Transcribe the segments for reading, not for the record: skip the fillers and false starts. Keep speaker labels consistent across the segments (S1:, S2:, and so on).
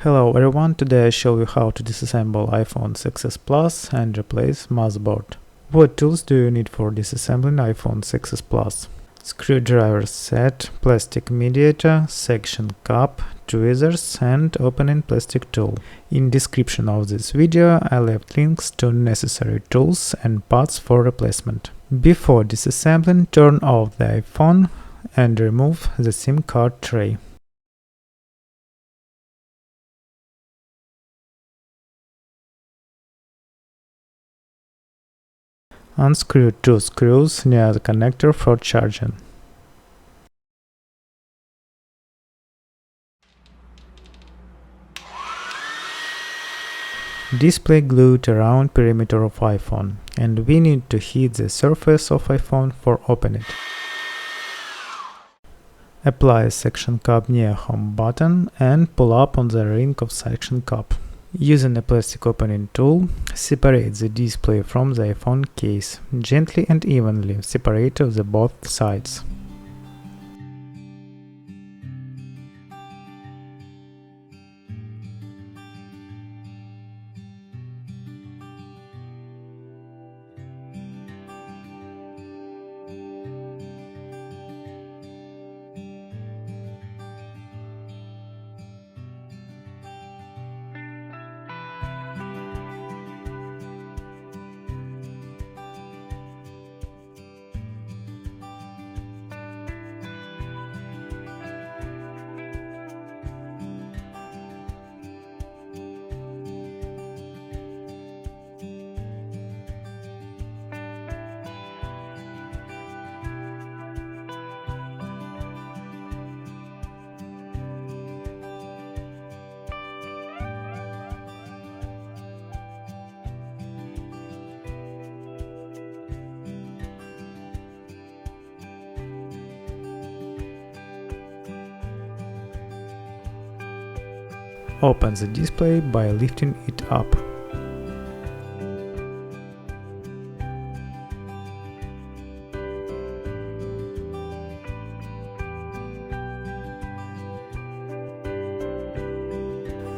S1: Hello everyone, today I show you how to disassemble iPhone 6s Plus and replace motherboard. What tools do you need for disassembling iPhone 6s Plus? Screwdriver set, plastic mediator, section cup, tweezers and opening plastic tool. In description of this video I left links to necessary tools and parts for replacement. Before disassembling, turn off the iPhone and remove the SIM card tray. Unscrew two screws near the connector for charging. Display glued around perimeter of iPhone, and we need to hit the surface of iPhone for open it. Apply section cup near home button and pull up on the ring of section cup. Using a plastic opening tool, separate the display from the iPhone case. Gently and evenly separate the both sides. Open the display by lifting it up.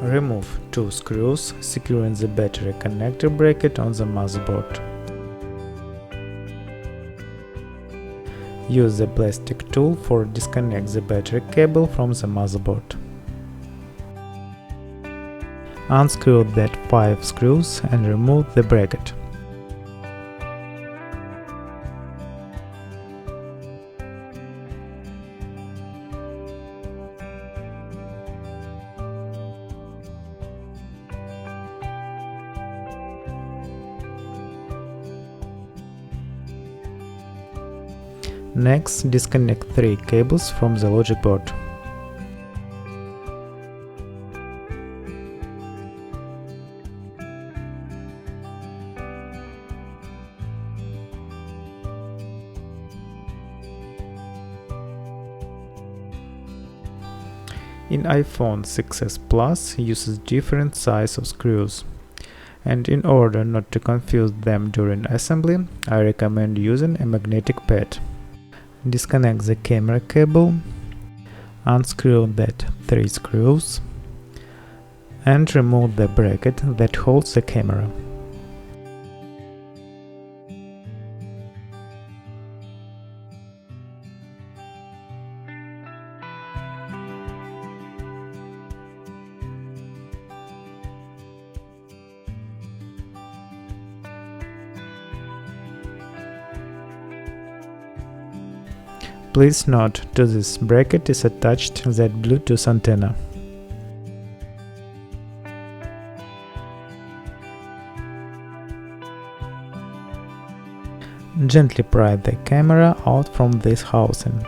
S1: Remove two screws, securing the battery connector bracket on the motherboard. Use the plastic tool for disconnect the battery cable from the motherboard. Unscrew that 5 screws and remove the bracket. Next, disconnect 3 cables from the logic board. In iPhone 6s Plus uses different size of screws, and in order not to confuse them during assembly, I recommend using a magnetic pad. Disconnect the camera cable, unscrew that 3 screws, and remove the bracket that holds the camera. Please note, to this bracket is attached that Bluetooth antenna. Gently pry the camera out from this housing.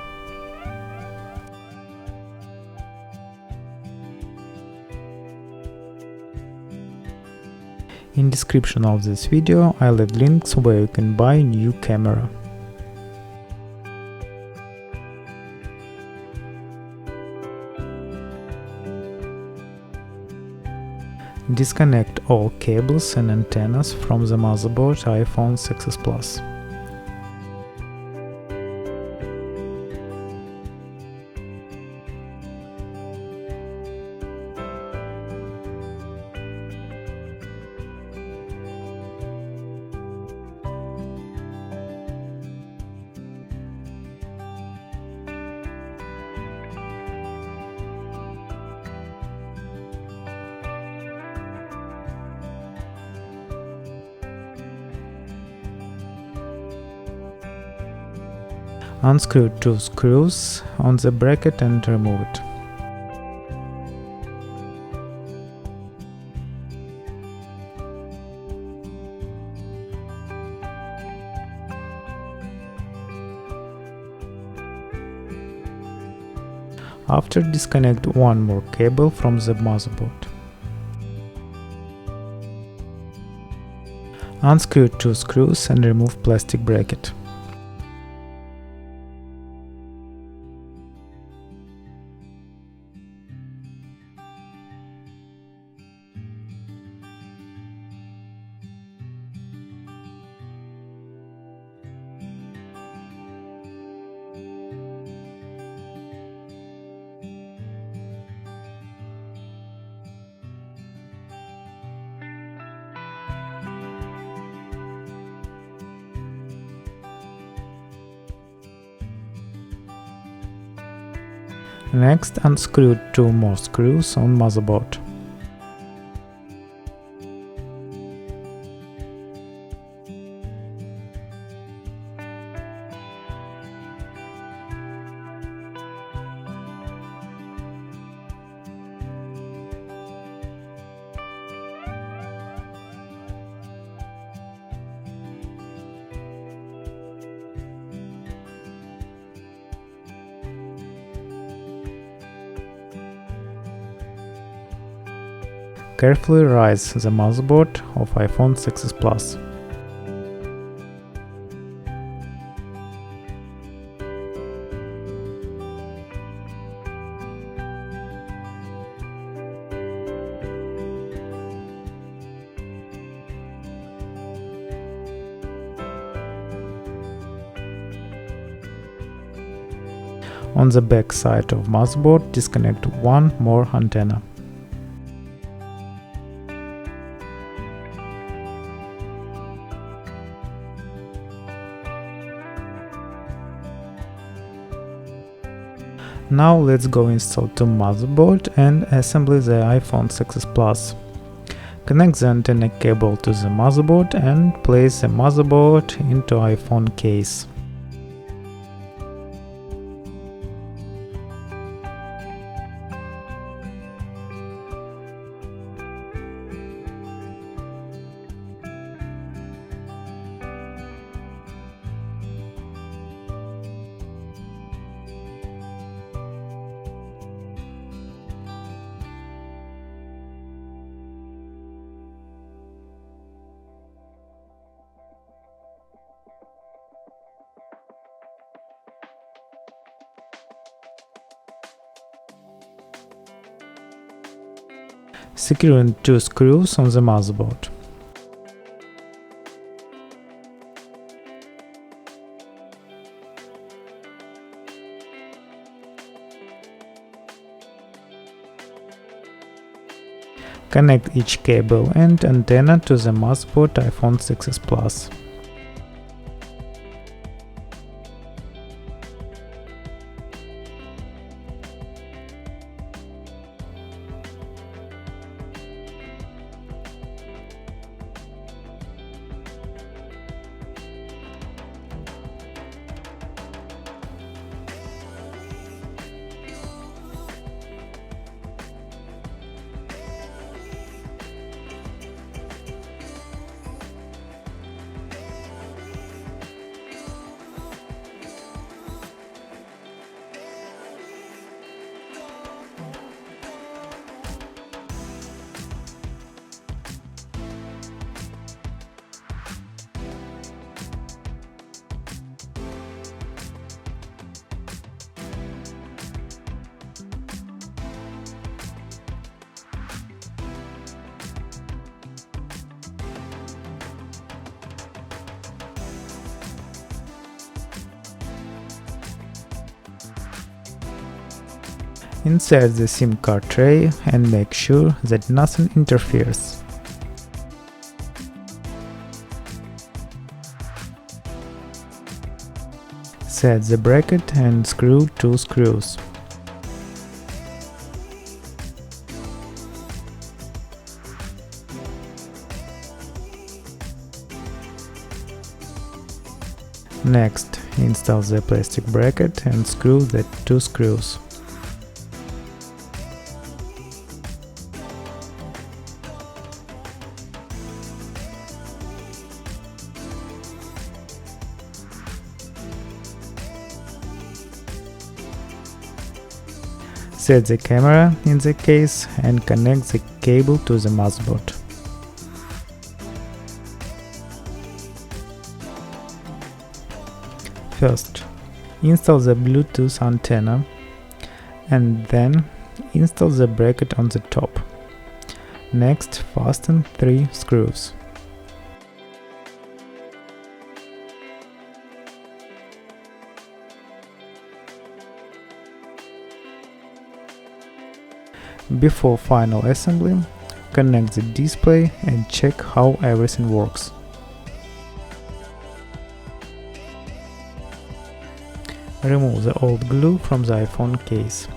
S1: In description of this video I left links where you can buy a new camera. Disconnect all cables and antennas from the motherboard iPhone 6s Plus. Unscrew 2 screws on the bracket and remove it. After, disconnect one more cable from the motherboard. Unscrew 2 screws and remove plastic bracket. Next, unscrew 2 more screws on motherboard. Carefully raise the motherboard of iPhone 6s Plus. On the back side of motherboard, disconnect one more antenna. Now let's go install the motherboard and assemble the iPhone 6s Plus. Connect the antenna cable to the motherboard and place the motherboard into iPhone case. Securing 2 screws on the motherboard. Connect each cable and antenna to the motherboard iPhone 6s Plus. Insert the SIM card tray and make sure that nothing interferes. Set the bracket and screw 2 screws. Next, install the plastic bracket and screw the 2 screws. Set the camera in the case and connect the cable to the motherboard. First, install the Bluetooth antenna and then install the bracket on the top. Next, fasten 3 screws. Before final assembly, connect the display and check how everything works. Remove the old glue from the iPhone case.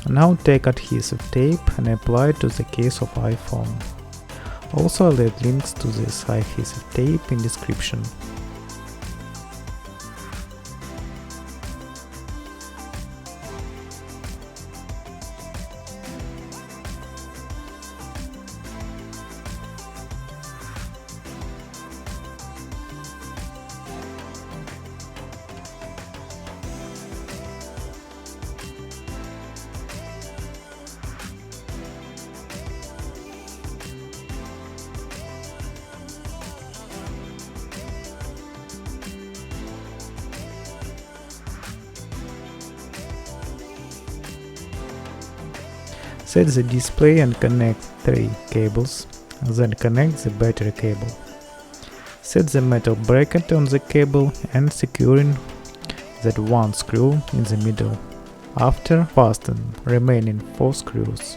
S1: Now take adhesive tape and apply it to the case of iPhone. Also, I'll add links to this adhesive tape in description. Set the display and connect 3 cables, then connect the battery cable. Set the metal bracket on the cable and securing that 1 screw in the middle. After, fasten remaining 4 screws.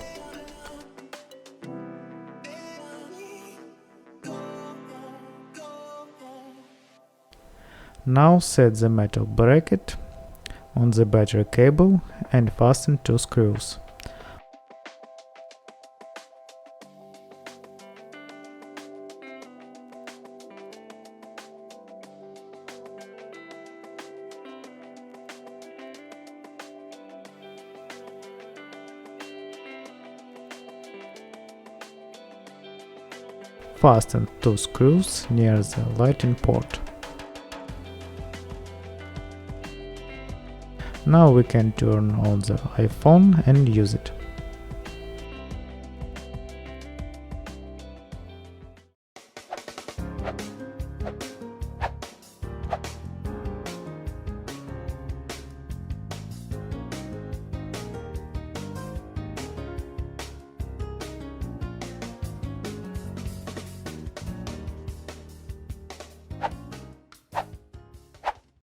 S1: Now set the metal bracket on the battery cable and fasten 2 screws. Fasten 2 screws near the lighting port. Now we can turn on the iPhone and use it.